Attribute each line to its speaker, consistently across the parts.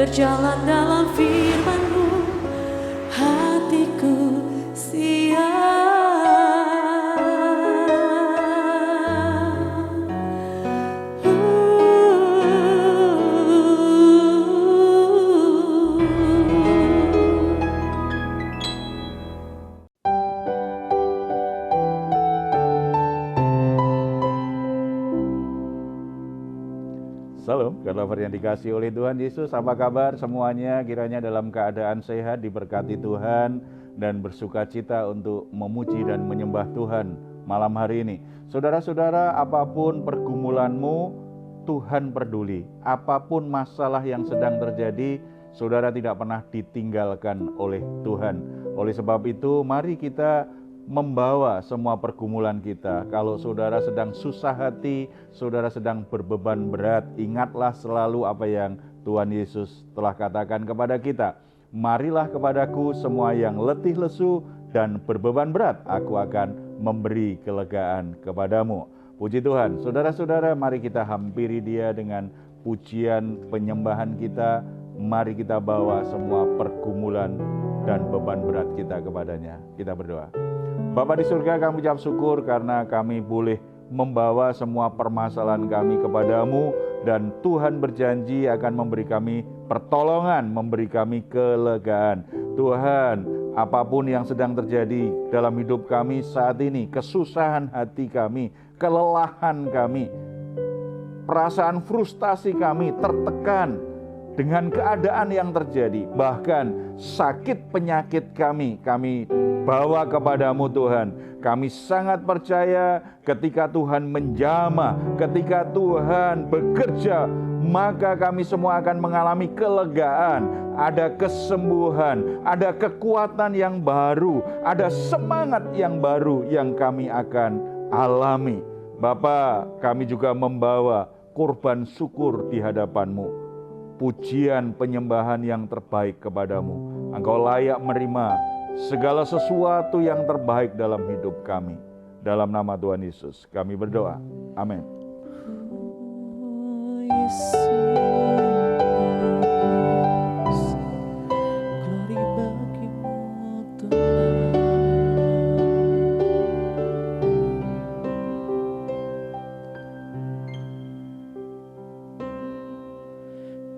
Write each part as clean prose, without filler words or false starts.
Speaker 1: berjalan dalam firman-Mu, hatiku siap.
Speaker 2: Salam, lover yang dikasih oleh Tuhan Yesus, apa kabar semuanya? Kiranya dalam keadaan sehat, diberkati Tuhan, dan bersuka cita untuk memuji dan menyembah Tuhan malam hari ini. Saudara-saudara, apapun pergumulanmu, Tuhan peduli. Apapun masalah yang sedang terjadi, saudara tidak pernah ditinggalkan oleh Tuhan. Oleh sebab itu, mari kita membawa semua pergumulan kita. Kalau saudara sedang susah hati, saudara sedang berbeban berat, ingatlah selalu apa yang Tuhan Yesus telah katakan kepada kita. Marilah kepadaku semua yang letih lesu dan berbeban berat, aku akan memberi kelegaan kepadamu. Puji Tuhan. Saudara-saudara, mari kita hampiri Dia dengan pujian penyembahan kita. Mari kita bawa semua pergumulan dan beban berat kita kepadanya. Kita berdoa. Bapa di surga, kami ucap syukur karena kami boleh membawa semua permasalahan kami kepadamu, dan Tuhan berjanji akan memberi kami pertolongan, memberi kami kelegaan. Tuhan, apapun yang sedang terjadi dalam hidup kami saat ini, kesusahan hati kami, kelelahan kami, perasaan frustasi kami, tertekan dengan keadaan yang terjadi, bahkan sakit penyakit kami bawa kepadamu Tuhan. Kami sangat percaya ketika Tuhan menjamah, ketika Tuhan bekerja, maka kami semua akan mengalami kelegaan, ada kesembuhan, ada kekuatan yang baru, ada semangat yang baru yang kami akan alami. Bapa, kami juga membawa kurban syukur di hadapan-Mu, pujian penyembahan yang terbaik kepadamu. Engkau layak menerima segala sesuatu yang terbaik dalam hidup kami. Dalam nama Tuhan Yesus kami berdoa. Amin.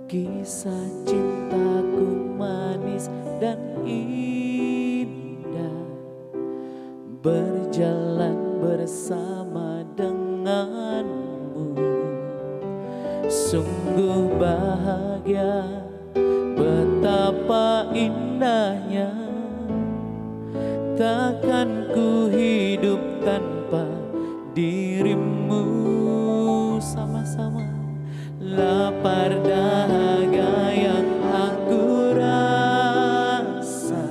Speaker 1: Kisah cintaku manis dan indah, berjalan bersama denganmu. Sungguh bahagia, betapa indahnya. Takkan ku hidup tanpa dirimu. Sama-sama lapar dahaga yang aku rasa,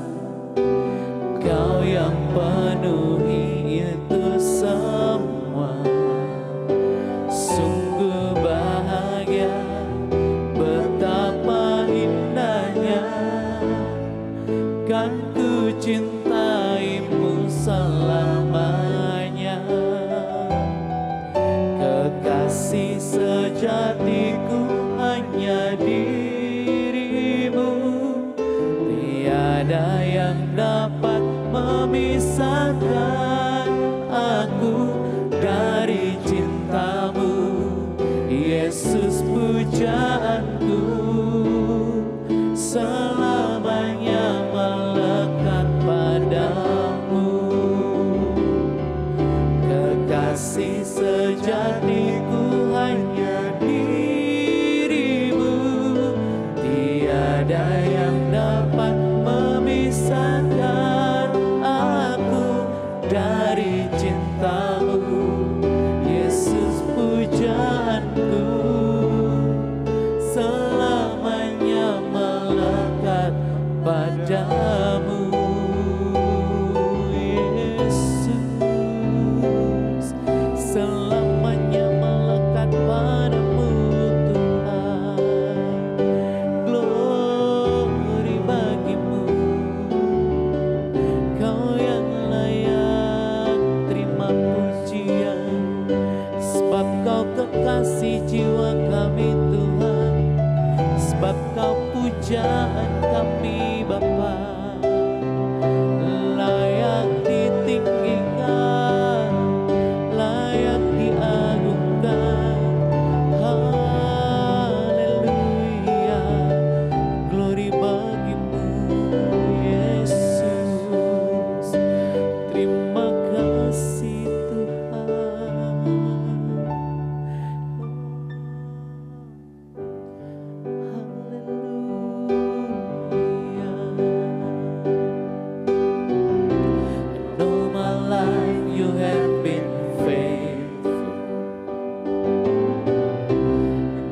Speaker 1: Kau yang penuhi itu semua. Sungguh bahagia, betapa indahnya. Kan ku cintaimu selamanya. Kekasih sejatiku hanya dirimu. Tiada yang dapat memisahkan aku dari cintamu. Yesus pujaanku selamanya melekat padamu. Kekasih sejatiku hanya dirimu. Tiada yang dapat memisahkan aku dari cintamu. Yesus pujaanku selamanya melekat padamu. Yesus selamanya melekat padamu Tuhan. Glory bagimu, Kau yang layak terima pujian. Sebab Kau kekasih jiwa kami Tuhan, sebab Kau puji pujaan kami Bapa, layak ditinggikan, layak diagungkan. Haleluya, glory bagimu Yesus. Terima kasih Tuhan. And all my life you have been faithful.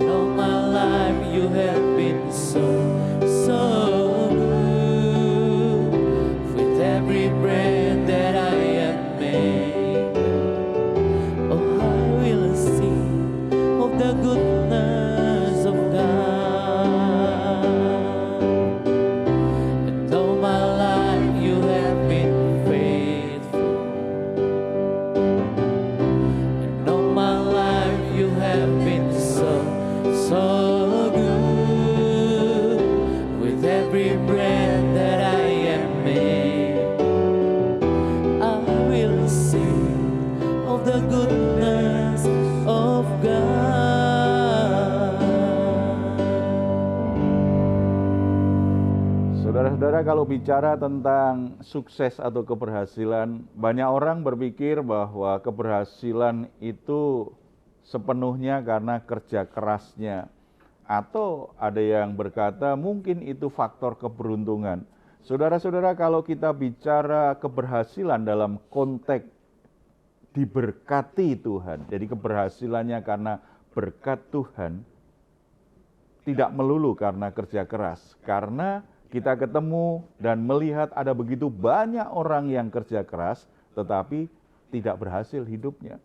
Speaker 1: And all my life you have been so good. With every breath that I am made, oh, I will sing of the goodness of God. And all my life you have been faithful. And all my life you have been so good. With every breath that I am made, I will sing of the goodness of God.
Speaker 2: Saudara-saudara, kalau bicara tentang sukses atau keberhasilan, banyak orang berpikir bahwa keberhasilan itu sepenuhnya karena kerja kerasnya. Atau ada yang berkata mungkin itu faktor keberuntungan. Saudara-saudara, kalau kita bicara keberhasilan dalam konteks diberkati Tuhan, jadi keberhasilannya karena berkat Tuhan, tidak melulu karena kerja keras. Karena kita ketemu dan melihat ada begitu banyak orang yang kerja keras, tetapi tidak berhasil hidupnya.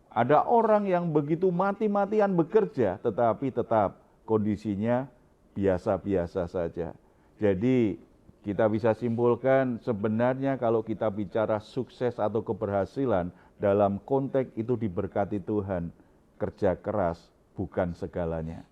Speaker 2: Ada orang yang begitu mati-matian bekerja, tetapi tetap kondisinya biasa-biasa saja. Jadi kita bisa simpulkan sebenarnya kalau kita bicara sukses atau keberhasilan dalam konteks itu diberkati Tuhan, kerja keras bukan segalanya.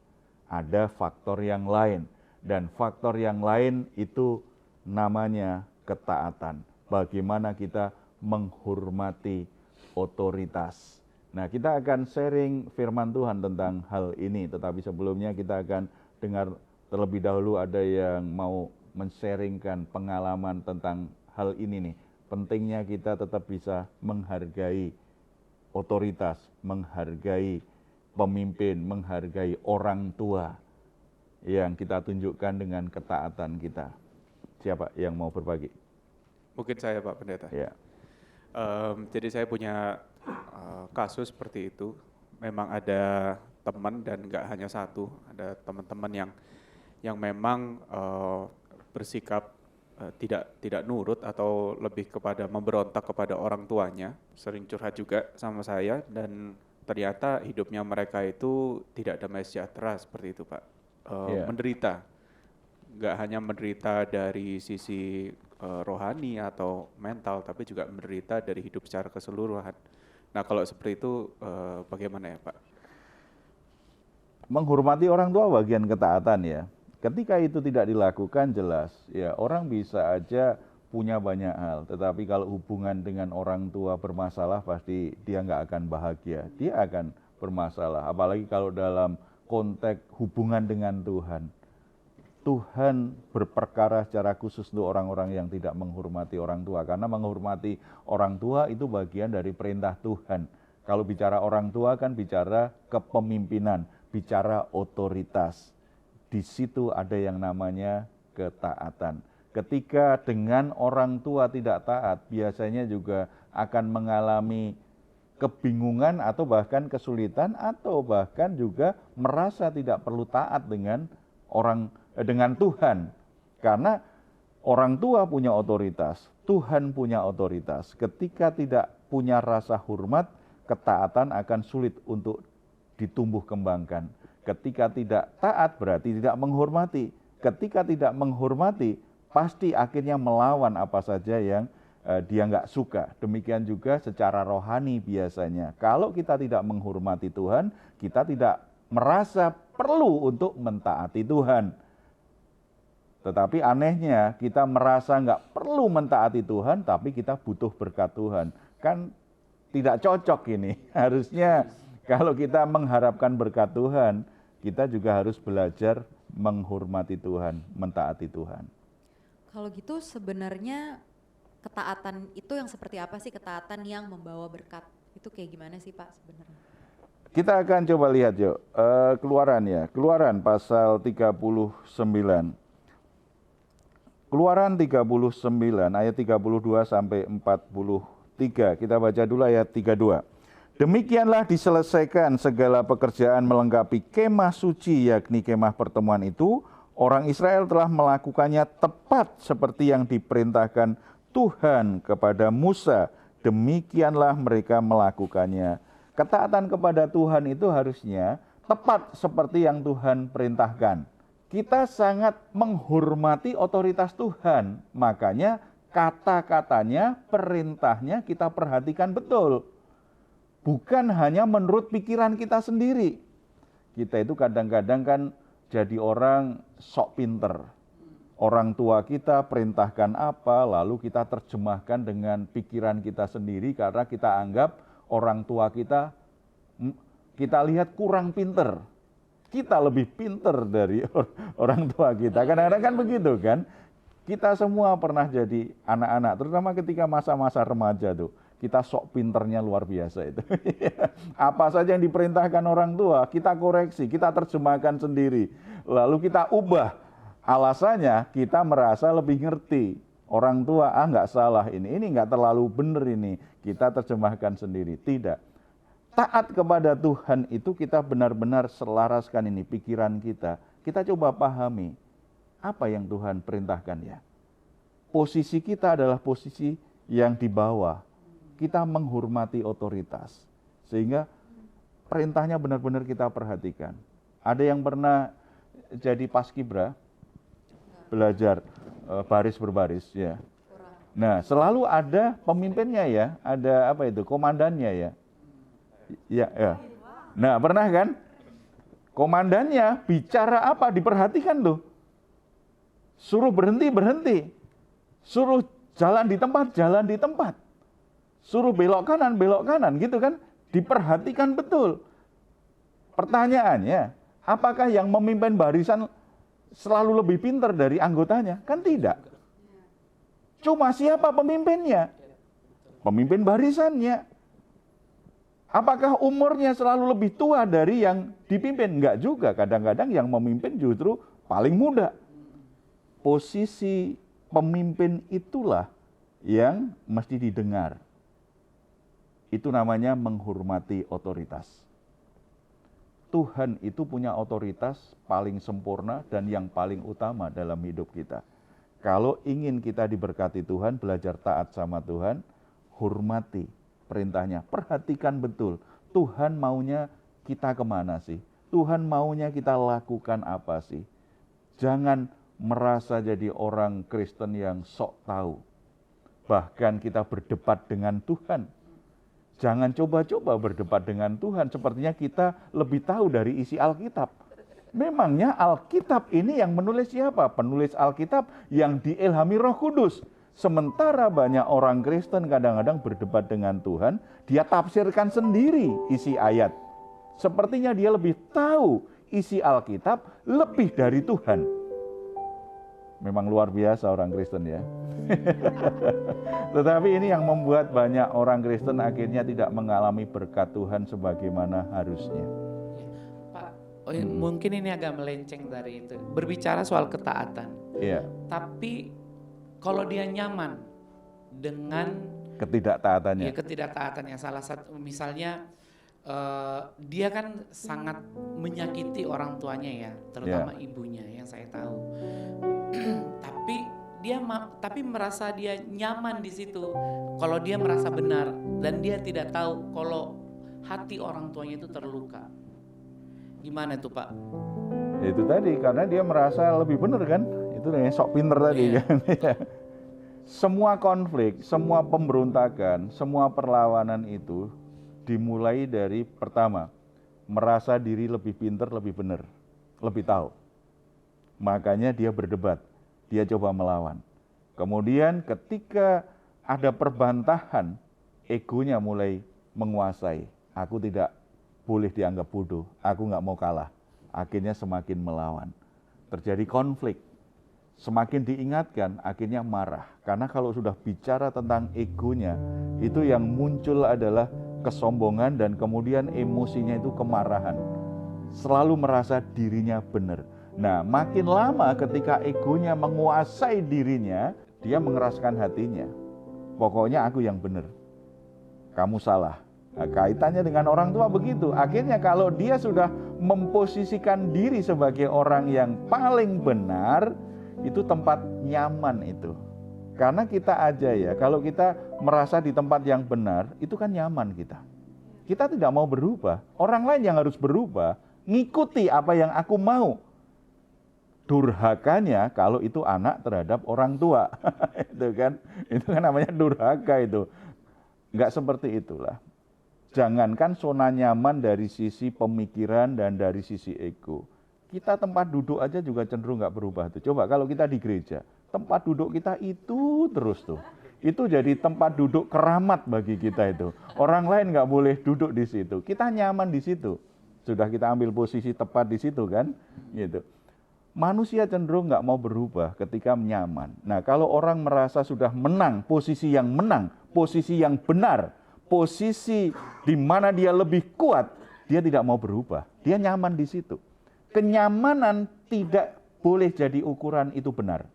Speaker 2: Ada faktor yang lain, dan faktor yang lain itu namanya ketaatan. Bagaimana kita menghormati otoritas. Nah, kita akan sharing firman Tuhan tentang hal ini, tetapi sebelumnya kita akan dengar terlebih dahulu ada yang mau men-sharingkan pengalaman tentang hal ini nih. Pentingnya kita tetap bisa menghargai otoritas, menghargai pemimpin, menghargai orang tua yang kita tunjukkan dengan ketaatan kita. Siapa yang mau berbagi?
Speaker 3: Mungkin saya Pak Pendeta.
Speaker 2: Ya.
Speaker 3: Jadi saya punya kasus seperti itu. Memang ada teman dan nggak hanya satu, ada teman-teman yang memang bersikap tidak nurut atau lebih kepada memberontak kepada orang tuanya, sering curhat juga sama saya, dan ternyata hidupnya mereka itu tidak damai sejahtera seperti itu Pak. Menderita, nggak hanya menderita dari sisi rohani atau mental, tapi juga menderita dari hidup secara keseluruhan. Nah, kalau seperti itu bagaimana ya Pak?
Speaker 2: Menghormati orang tua bagian ketaatan ya. Ketika itu tidak dilakukan jelas, ya orang bisa aja punya banyak hal. Tetapi kalau hubungan dengan orang tua bermasalah, pasti dia nggak akan bahagia. Dia akan bermasalah. Apalagi kalau dalam konteks hubungan dengan Tuhan. Tuhan berperkara secara khusus untuk orang-orang yang tidak menghormati orang tua. Karena menghormati orang tua itu bagian dari perintah Tuhan. Kalau bicara orang tua kan bicara kepemimpinan, bicara otoritas. Di situ ada yang namanya ketaatan. Ketika dengan orang tua tidak taat, biasanya juga akan mengalami kebingungan atau bahkan kesulitan, atau bahkan juga merasa tidak perlu taat dengan Tuhan. Karena orang tua punya otoritas, Tuhan punya otoritas. Ketika tidak punya rasa hormat, ketaatan akan sulit untuk ditumbuh kembangkan. Ketika tidak taat berarti tidak menghormati. Ketika tidak menghormati, pasti akhirnya melawan apa saja yang dia nggak suka. Demikian juga secara rohani biasanya. Kalau kita tidak menghormati Tuhan, kita tidak merasa perlu untuk mentaati Tuhan. Tetapi anehnya kita merasa nggak perlu mentaati Tuhan, tapi kita butuh berkat Tuhan. Kan tidak cocok ini. Harusnya kalau kita mengharapkan berkat Tuhan, kita juga harus belajar menghormati Tuhan, mentaati Tuhan.
Speaker 4: Kalau gitu sebenarnya ketaatan itu yang seperti apa sih, ketaatan yang membawa berkat? Itu kayak gimana sih Pak sebenarnya?
Speaker 2: Kita akan coba lihat yuk, Keluaran ya. Keluaran pasal 39. Keluaran 39 ayat 32 sampai 43. Kita baca dulu ayat 32. Demikianlah diselesaikan segala pekerjaan melengkapi kemah suci, yakni kemah pertemuan itu. Orang Israel telah melakukannya tepat seperti yang diperintahkan Tuhan kepada Musa. Demikianlah mereka melakukannya. Ketaatan kepada Tuhan itu harusnya tepat seperti yang Tuhan perintahkan. Kita sangat menghormati otoritas Tuhan, makanya kata-katanya, perintahnya kita perhatikan betul. Bukan hanya menurut pikiran kita sendiri. Kita itu kadang-kadang kan jadi orang sok pinter. Orang tua kita perintahkan apa, lalu kita terjemahkan dengan pikiran kita sendiri karena kita anggap orang tua kita lihat kurang pinter. Kita lebih pinter dari orang tua kita. Kadang-kadang kan begitu kan. Kita semua pernah jadi anak-anak, terutama ketika masa-masa remaja tuh. Kita sok pinternya luar biasa itu. Apa saja yang diperintahkan orang tua, kita koreksi, kita terjemahkan sendiri. Lalu kita ubah. Alasannya kita merasa lebih ngerti. Orang tua, nggak salah ini nggak terlalu benar ini. Kita terjemahkan sendiri. Tidak. Taat kepada Tuhan itu kita benar-benar selaraskan ini pikiran kita. Kita coba pahami apa yang Tuhan perintahkan ya. Posisi kita adalah posisi yang di bawah. Kita menghormati otoritas. Sehingga perintahnya benar-benar kita perhatikan. Ada yang pernah jadi paskibra, belajar baris berbaris ya. Nah, selalu ada pemimpinnya ya, ada apa itu, komandannya ya. Ya. Nah, pernah kan? Komandannya bicara apa diperhatikan tuh. Suruh berhenti. Suruh jalan di tempat. Suruh belok kanan gitu kan? Diperhatikan betul. Pertanyaannya, apakah yang memimpin barisan selalu lebih pintar dari anggotanya? Kan tidak. Cuma siapa pemimpinnya? Pemimpin barisannya. Apakah umurnya selalu lebih tua dari yang dipimpin? Enggak juga, kadang-kadang yang memimpin justru paling muda. Posisi pemimpin itulah yang mesti didengar. Itu namanya menghormati otoritas. Tuhan itu punya otoritas paling sempurna dan yang paling utama dalam hidup kita. Kalau ingin kita diberkati Tuhan, belajar taat sama Tuhan, hormati perintahnya, perhatikan betul, Tuhan maunya kita kemana sih? Tuhan maunya kita lakukan apa sih? Jangan merasa jadi orang Kristen yang sok tahu. Bahkan kita berdebat dengan Tuhan. Jangan coba-coba berdebat dengan Tuhan, sepertinya kita lebih tahu dari isi Alkitab. Memangnya Alkitab ini yang menulis siapa? Penulis Alkitab yang diilhami Roh Kudus. Sementara banyak orang Kristen kadang-kadang berdebat dengan Tuhan, dia tafsirkan sendiri isi ayat. Sepertinya dia lebih tahu isi Alkitab lebih dari Tuhan. Memang luar biasa orang Kristen ya. Tetapi ini yang membuat banyak orang Kristen akhirnya tidak mengalami berkat Tuhan sebagaimana harusnya.
Speaker 1: Pak, mungkin ini agak melenceng dari itu. Berbicara soal ketaatan.
Speaker 2: Iya.
Speaker 1: Tapi kalau dia nyaman dengan
Speaker 2: Ketidaktaatannya.
Speaker 1: ya, ketidaktaatannya, salah satu misalnya dia kan sangat menyakiti orang tuanya ya, terutama ibunya yang saya tahu. tapi merasa dia nyaman di situ. Kalau dia merasa benar dan dia tidak tahu kalau hati orang tuanya itu terluka. Gimana tuh Pak?
Speaker 2: Itu tadi karena dia merasa lebih benar kan? Itu yang sok pinter tadi kan. Semua konflik, semua pemberontakan, semua perlawanan itu dimulai dari pertama, merasa diri lebih pinter, lebih benar, lebih tahu. Makanya dia berdebat. dia coba melawan. Kemudian ketika ada perbantahan, egonya mulai menguasai. Aku tidak boleh dianggap bodoh, aku nggak mau kalah. Akhirnya semakin melawan. Terjadi konflik. Semakin diingatkan, akhirnya marah. Karena kalau sudah bicara tentang egonya, itu yang muncul adalah kesombongan dan kemudian emosinya itu kemarahan. Selalu merasa dirinya benar. Nah, makin lama ketika egonya menguasai dirinya, dia mengeraskan hatinya. Pokoknya aku yang benar, kamu salah. Nah, kaitannya dengan orang tua begitu. Akhirnya kalau dia sudah memposisikan diri sebagai orang yang paling benar, itu tempat nyaman itu. Karena kita aja ya, kalau kita merasa di tempat yang benar, itu kan nyaman kita. Kita tidak mau berubah. Orang lain yang harus berubah, ngikuti apa yang aku mau. Durhakanya kalau itu anak terhadap orang tua. Itu kan namanya durhaka itu. Enggak seperti itulah. Jangankan zona nyaman dari sisi pemikiran dan dari sisi ego. Kita tempat duduk aja juga cenderung nggak berubah tuh. Coba kalau kita di gereja, tempat duduk kita itu terus tuh. Itu jadi tempat duduk keramat bagi kita itu. Orang lain nggak boleh duduk di situ. Kita nyaman di situ. Sudah kita ambil posisi tepat di situ kan, gitu. Manusia cenderung nggak mau berubah ketika nyaman. Nah, kalau orang merasa sudah menang, posisi yang benar, posisi di mana dia lebih kuat, dia tidak mau berubah. Dia nyaman di situ. Kenyamanan tidak boleh jadi ukuran itu benar.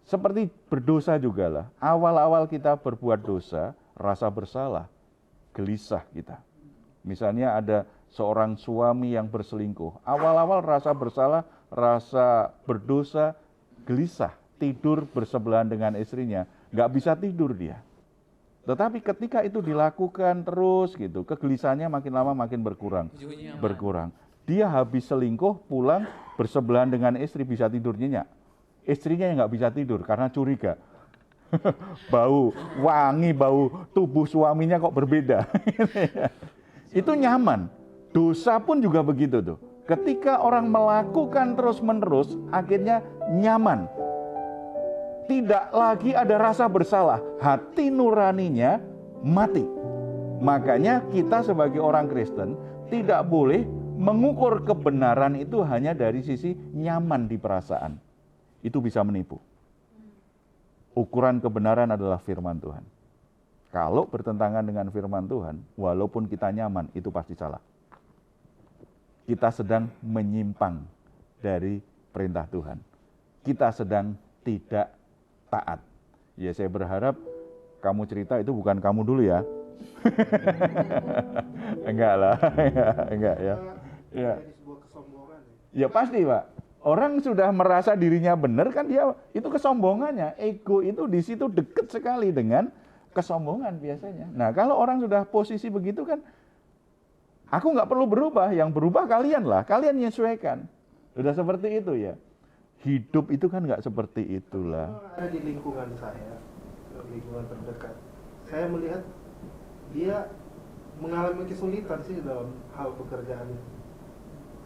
Speaker 2: Seperti berdosa juga lah. Awal-awal kita berbuat dosa, rasa bersalah, gelisah kita. Misalnya ada seorang suami yang berselingkuh. Awal-awal rasa bersalah, rasa berdosa, gelisah. Tidur bersebelahan dengan istrinya, nggak bisa tidur dia. Tetapi ketika itu dilakukan terus gitu, kegelisahannya makin lama makin berkurang. Dia habis selingkuh, pulang bersebelahan dengan istri, bisa tidur nyenyak. Istrinya yang nggak bisa tidur karena curiga. Bau tubuh suaminya kok berbeda. Itu nyaman. Dosa pun juga begitu tuh. Ketika orang melakukan terus-menerus, akhirnya nyaman. Tidak lagi ada rasa bersalah. Hati nuraninya mati. Makanya kita sebagai orang Kristen tidak boleh mengukur kebenaran itu hanya dari sisi nyaman di perasaan. Itu bisa menipu. Ukuran kebenaran adalah firman Tuhan. Kalau bertentangan dengan firman Tuhan, walaupun kita nyaman, itu pasti salah. Kita sedang menyimpang dari perintah Tuhan. Kita sedang tidak taat. Ya, saya berharap kamu cerita itu bukan kamu dulu ya. Enggak lah, enggak ya. Ya. Ya pasti, Pak. Orang sudah merasa dirinya benar kan dia itu kesombongannya. Ego itu di situ dekat sekali dengan kesombongan biasanya. Nah, kalau orang sudah posisi begitu kan, aku nggak perlu berubah, yang berubah kalian lah, kalian menyesuaikan. Sudah seperti itu ya. Hidup itu kan nggak seperti itulah.
Speaker 5: Ada di lingkungan saya, lingkungan terdekat, saya melihat dia mengalami kesulitan sih dalam hal pekerjaannya.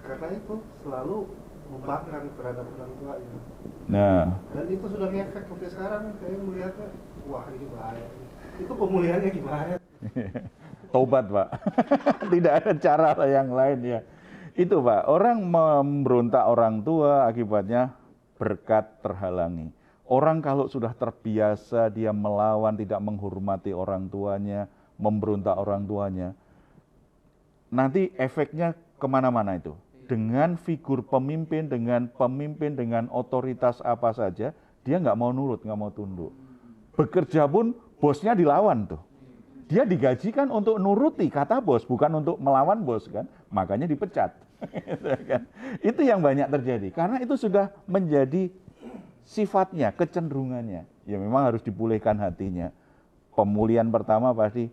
Speaker 5: Karena itu selalu membangkang terhadap orang tuanya.
Speaker 2: Nah,
Speaker 5: Dan itu sudah ngefek sampai sekarang. Saya melihatnya, wah ini bahaya. Itu pemulihannya gimana?
Speaker 2: tobat Pak. Tidak ada cara yang lain ya. Itu Pak, orang memberontak orang tua akibatnya berkat terhalangi. Orang kalau sudah terbiasa dia melawan, tidak menghormati orang tuanya, memberontak orang tuanya, nanti efeknya kemana-mana itu. Dengan figur pemimpin, dengan otoritas apa saja, dia nggak mau nurut, nggak mau tunduk. Bekerja pun bosnya dilawan tuh. Dia digajikan untuk nuruti kata bos, bukan untuk melawan bos kan. Makanya dipecat. Itu yang banyak terjadi. Karena itu sudah menjadi sifatnya, kecenderungannya. Ya memang harus dipulihkan hatinya. Pemulihan pertama pasti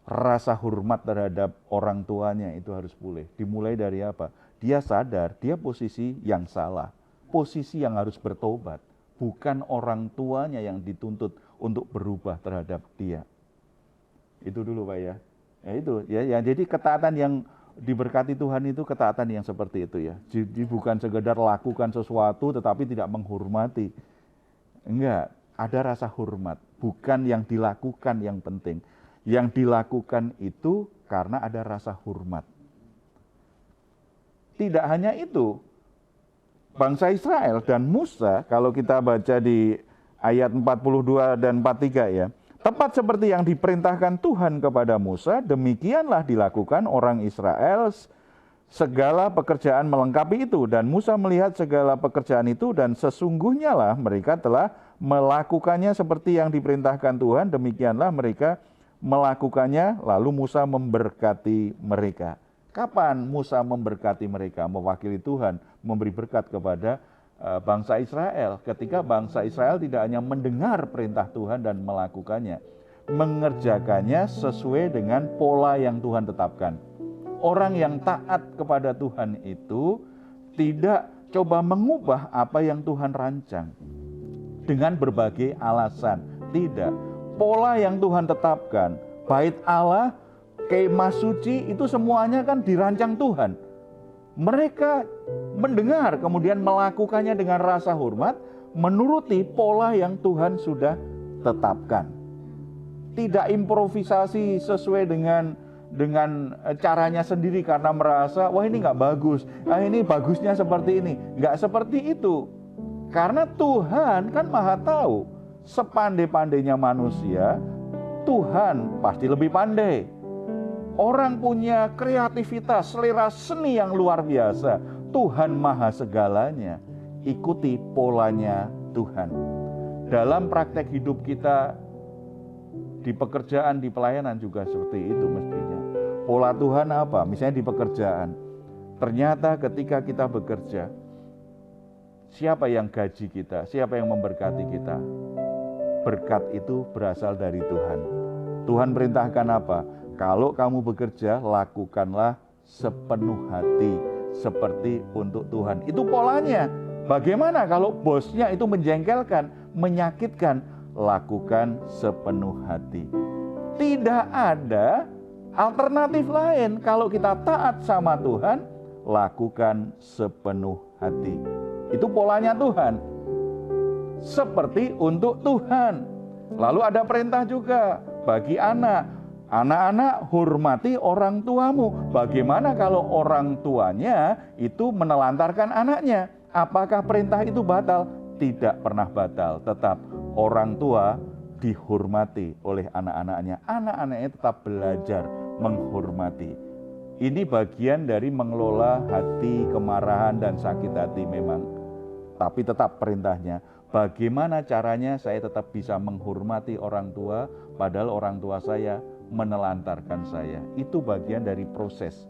Speaker 2: rasa hormat terhadap orang tuanya itu harus pulih. Dimulai dari apa? Dia sadar dia posisi yang salah. Posisi yang harus bertobat. Bukan orang tuanya yang dituntut untuk berubah terhadap dia. Itu dulu Pak ya. Ya itu ya, jadi ketaatan yang diberkati Tuhan itu ketaatan yang seperti itu ya. Jadi bukan sekedar lakukan sesuatu tetapi tidak menghormati. Enggak, ada rasa hormat. Bukan yang dilakukan yang penting. Yang dilakukan itu karena ada rasa hormat. Tidak hanya itu, bangsa Israel dan Musa, kalau kita baca di ayat 42 dan 43 ya, tepat seperti yang diperintahkan Tuhan kepada Musa, demikianlah dilakukan orang Israel, segala pekerjaan melengkapi itu. Dan Musa melihat segala pekerjaan itu dan sesungguhnya lah mereka telah melakukannya seperti yang diperintahkan Tuhan, demikianlah mereka melakukannya, lalu Musa memberkati mereka. Kapan Musa memberkati mereka? Mewakili Tuhan, memberi berkat kepada bangsa Israel. Ketika bangsa Israel tidak hanya mendengar perintah Tuhan dan melakukannya, mengerjakannya sesuai dengan pola yang Tuhan tetapkan. Orang yang taat kepada Tuhan itu tidak coba mengubah apa yang Tuhan rancang dengan berbagai alasan. Tidak. Pola yang Tuhan tetapkan, bait Allah, kemah suci itu semuanya kan dirancang Tuhan. Mereka mendengar kemudian melakukannya dengan rasa hormat, menuruti pola yang Tuhan sudah tetapkan. Tidak improvisasi sesuai dengan caranya sendiri karena merasa wah ini nggak bagus, ini bagusnya seperti ini. Nggak seperti itu. Karena Tuhan kan maha tahu. Sepandai-pandainya manusia, Tuhan pasti lebih pandai. Orang punya kreativitas, selera seni yang luar biasa. Tuhan maha segalanya. Ikuti polanya Tuhan. Dalam praktek hidup kita, di pekerjaan, di pelayanan juga seperti itu mestinya. Pola Tuhan apa? Misalnya di pekerjaan. Ternyata ketika kita bekerja, siapa yang gaji kita? Siapa yang memberkati kita? Berkat itu berasal dari Tuhan. Tuhan perintahkan apa? Kalau kamu bekerja, lakukanlah sepenuh hati seperti untuk Tuhan. Itu polanya. Bagaimana kalau bosnya itu menjengkelkan, menyakitkan? Lakukan sepenuh hati. Tidak ada alternatif lain. Kalau kita taat sama Tuhan, lakukan sepenuh hati. Itu polanya Tuhan. Seperti untuk Tuhan. Lalu ada perintah juga bagi anak. Anak-anak, hormati orang tuamu. Bagaimana kalau orang tuanya itu menelantarkan anaknya? Apakah perintah itu batal? Tidak pernah batal. Tetap orang tua dihormati oleh anak-anaknya. Anak-anaknya tetap belajar menghormati. Ini bagian dari mengelola hati, kemarahan, dan sakit hati memang. Tapi tetap perintahnya. Bagaimana caranya saya tetap bisa menghormati orang tua, padahal orang tua saya menelantarkan saya. Itu bagian dari proses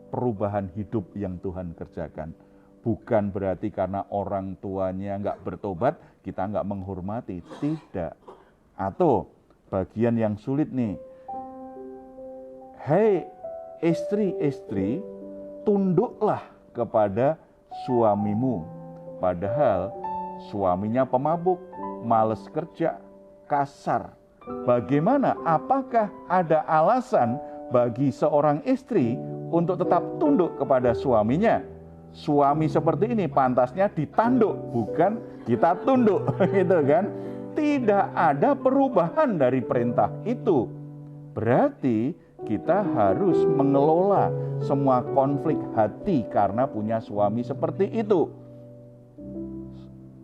Speaker 2: perubahan hidup yang Tuhan kerjakan. Bukan berarti karena orang tuanya nggak bertobat, kita nggak menghormati. Tidak. Atau bagian yang sulit nih. Hei istri-istri, tunduklah kepada suamimu. Padahal suaminya pemabuk, malas kerja, kasar. Bagaimana? Apakah ada alasan bagi seorang istri untuk tetap tunduk kepada suaminya? Suami seperti ini pantasnya ditanduk, bukan kita tunduk, gitu kan? Tidak ada perubahan dari perintah itu. Berarti kita harus mengelola semua konflik hati karena punya suami seperti itu.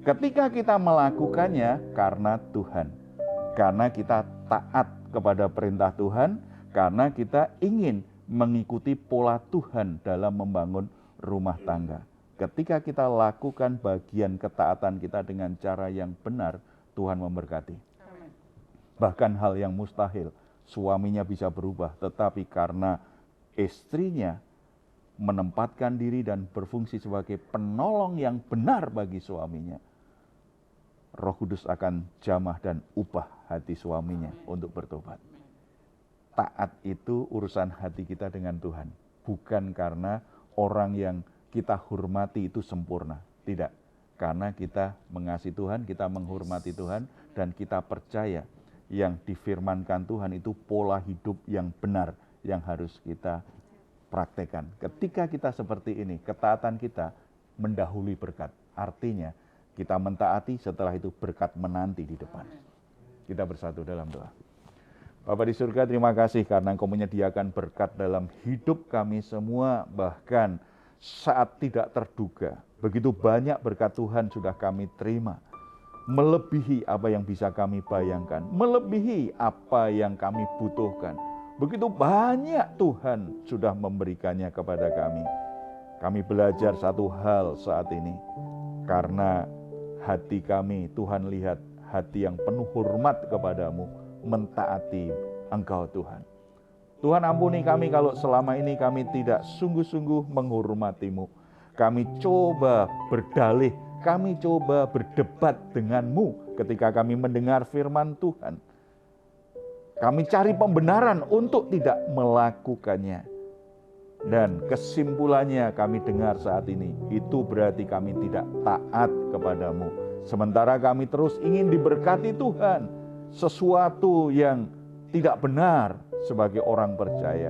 Speaker 2: Ketika kita melakukannya karena Tuhan. Karena kita taat kepada perintah Tuhan, karena kita ingin mengikuti pola Tuhan dalam membangun rumah tangga. Ketika kita lakukan bagian ketaatan kita dengan cara yang benar, Tuhan memberkati. Bahkan hal yang mustahil, suaminya bisa berubah, tetapi karena istrinya menempatkan diri dan berfungsi sebagai penolong yang benar bagi suaminya, Roh Kudus akan jamah dan ubah hati suaminya untuk bertobat. Taat itu urusan hati kita dengan Tuhan. Bukan karena orang yang kita hormati itu sempurna. Tidak. Karena kita mengasihi Tuhan, kita menghormati Tuhan, dan kita percaya yang difirmankan Tuhan itu pola hidup yang benar yang harus kita praktekkan. Ketika kita seperti ini, ketaatan kita mendahului berkat. Artinya kita mentaati, setelah itu berkat menanti di depan. Kita bersatu dalam doa. Bapa di surga, terima kasih karena Engkau menyediakan berkat dalam hidup kami semua, bahkan saat tidak terduga. Begitu banyak berkat Tuhan sudah kami terima, melebihi apa yang bisa kami bayangkan, melebihi apa yang kami butuhkan. Begitu banyak Tuhan sudah memberikannya kepada kami. Kami belajar satu hal saat ini, karena hati kami, Tuhan lihat hati yang penuh hormat kepadamu, mentaati Engkau Tuhan. Tuhan ampuni kami kalau selama ini kami tidak sungguh-sungguh menghormati-Mu. Kami coba berdalih, kami coba berdebat dengan-Mu ketika kami mendengar firman Tuhan. Kami cari pembenaran untuk tidak melakukannya. Dan kesimpulannya kami dengar saat ini, itu berarti kami tidak taat kepadamu. Sementara kami terus ingin diberkati Tuhan, sesuatu yang tidak benar sebagai orang percaya.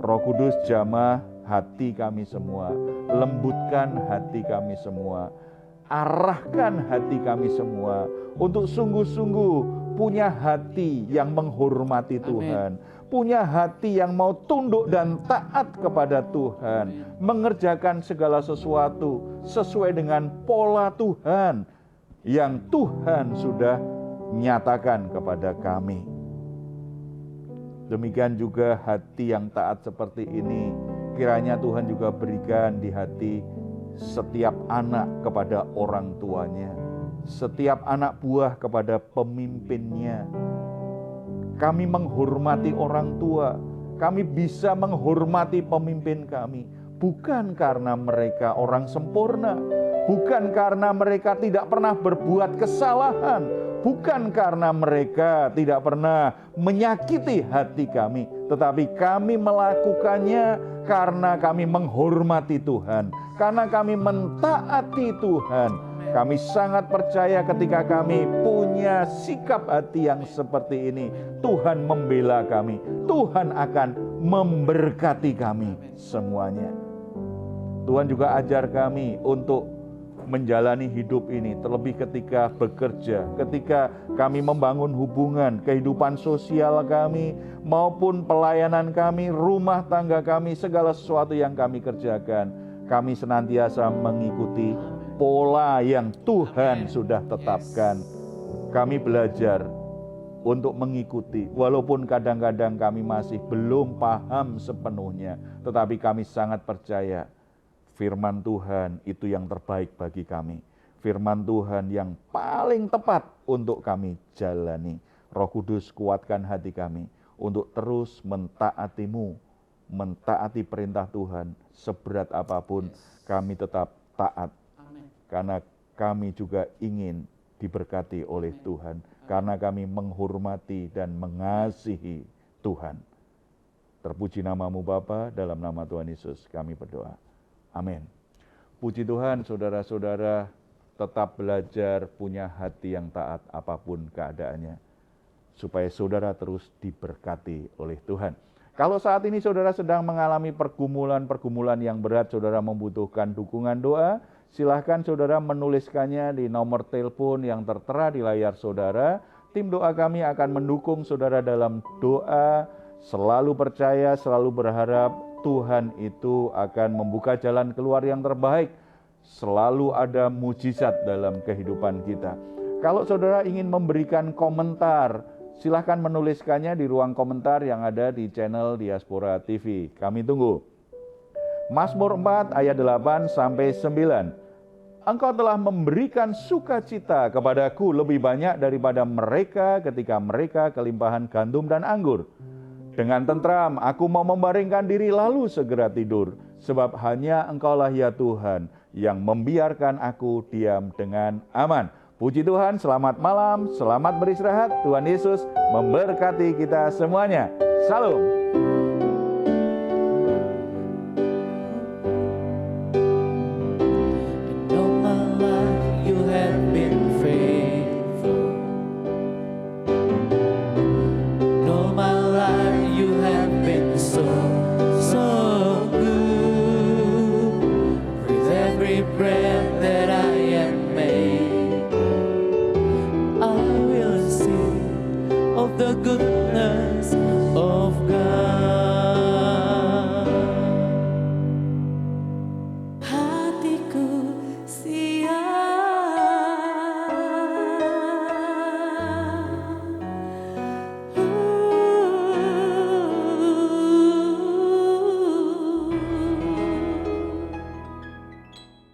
Speaker 2: Roh Kudus jamah hati kami semua, lembutkan hati kami semua, arahkan hati kami semua untuk sungguh-sungguh punya hati yang menghormati Tuhan, punya hati yang mau tunduk dan taat kepada Tuhan, mengerjakan segala sesuatu sesuai dengan pola Tuhan yang Tuhan sudah nyatakan kepada kami. Demikian juga hati yang taat seperti ini, kiranya Tuhan juga berikan di hati setiap anak kepada orang tuanya, setiap anak buah kepada pemimpinnya. Kami menghormati orang tua, kami bisa menghormati pemimpin kami, bukan karena mereka orang sempurna, bukan karena mereka tidak pernah berbuat kesalahan, bukan karena mereka tidak pernah menyakiti hati kami, tetapi kami melakukannya karena kami menghormati Tuhan, karena kami mentaati Tuhan. Kami sangat percaya ketika kami punya sikap hati yang seperti ini, Tuhan membela kami, Tuhan akan memberkati kami semuanya. Tuhan juga ajar kami untuk menjalani hidup ini, terlebih ketika bekerja, ketika kami membangun hubungan, kehidupan sosial kami, maupun pelayanan kami, rumah tangga kami, segala sesuatu yang kami kerjakan, kami senantiasa mengikuti pola yang Tuhan sudah tetapkan. Kami belajar untuk mengikuti, walaupun kadang-kadang kami masih belum paham sepenuhnya, tetapi kami sangat percaya firman Tuhan itu yang terbaik bagi kami. Firman Tuhan yang paling tepat untuk kami jalani. Roh Kudus, kuatkan hati kami untuk terus mentaati-Mu, mentaati perintah Tuhan. Seberat apapun kami tetap taat. Karena kami juga ingin diberkati oleh Tuhan. Karena kami menghormati dan mengasihi Tuhan. Terpuji nama-Mu Bapa, dalam nama Tuhan Yesus kami berdoa. Amin. Puji Tuhan, saudara-saudara tetap belajar punya hati yang taat apapun keadaannya. Supaya saudara terus diberkati oleh Tuhan. Kalau saat ini saudara sedang mengalami pergumulan-pergumulan yang berat, saudara membutuhkan dukungan doa, silahkan saudara menuliskannya di nomor telepon yang tertera di layar saudara. Tim doa kami akan mendukung saudara dalam doa, selalu percaya, selalu berharap Tuhan itu akan membuka jalan keluar yang terbaik. Selalu ada mujizat dalam kehidupan kita. Kalau saudara ingin memberikan komentar, silahkan menuliskannya di ruang komentar yang ada di channel Diaspora TV. Kami tunggu. Mazmur 4 ayat 8-9. Engkau telah memberikan sukacita kepadaku lebih banyak daripada mereka ketika mereka kelimpahan gandum dan anggur. Dengan tentram aku mau membaringkan diri lalu segera tidur, sebab hanya Engkaulah ya Tuhan yang membiarkan aku diam dengan aman. Puji Tuhan, selamat malam, selamat beristirahat. Tuhan Yesus memberkati kita semuanya. Salam.
Speaker 1: So
Speaker 6: teguh